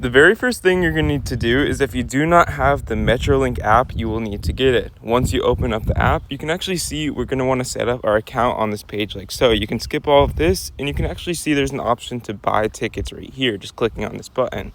The very first thing you're going to need to do is if you do not have the MetroLink app, you will need to get it. Once you open up the app, you can actually see we're going to want to set up our account on this page like so. You can skip all of this and you can actually see there's an option to buy tickets right here, just clicking on this button.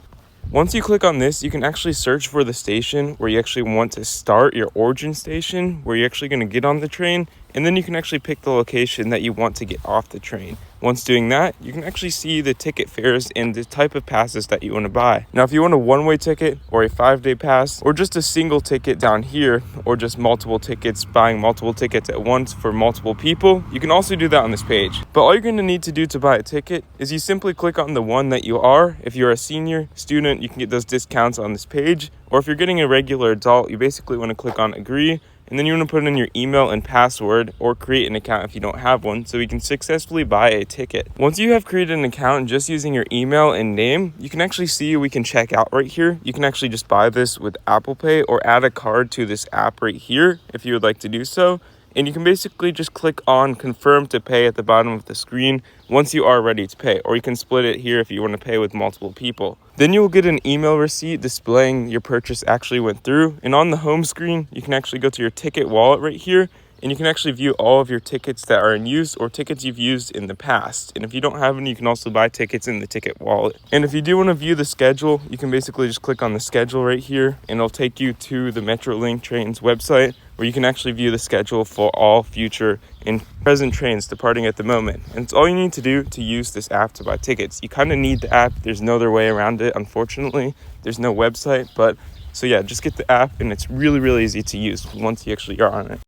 Once you click on this, you can actually search for the station where you actually want to start, your origin station, where you're actually going to get on the train, and then you can actually pick the location that you want to get off the train. Once doing that, you can actually see the ticket fares and the type of passes that you want to buy. Now, if you want a one-way ticket or a 5-day pass or just a single ticket down here or just multiple tickets, buying multiple tickets at once for multiple people, you can also do that on this page. But all you're going to need to do to buy a ticket is you simply click on the one that you are. If you're a senior student, you can get those discounts on this page. Or if you're getting a regular adult, you basically want to click on agree. And then you want to put in your email and password or create an account if you don't have one so you can successfully buy a ticket. Once you have created an account just using your email and name, you can actually see we can check out right here. You can actually just buy this with Apple Pay or add a card to this app right here if you would like to do so. And you can basically just click on confirm to pay at the bottom of the screen once you are ready to pay, or you can split it here if you want to pay with multiple people. Then you will get an email receipt displaying your purchase actually went through. And on the home screen, you can actually go to your ticket wallet right here, and you can actually view all of your tickets that are in use or tickets you've used in the past. And if you don't have any, you can also buy tickets in the ticket wallet. And if you do want to view the schedule, you can basically just click on the schedule right here, and it'll take you to the MetroLink trains website where you can actually view the schedule for all future and present trains departing at the moment. And it's all you need to do to use this app to buy tickets. You kind of need the app. There's no other way around it, unfortunately. There's no website, but so yeah, just get the app, and it's really, really easy to use once you actually are on it.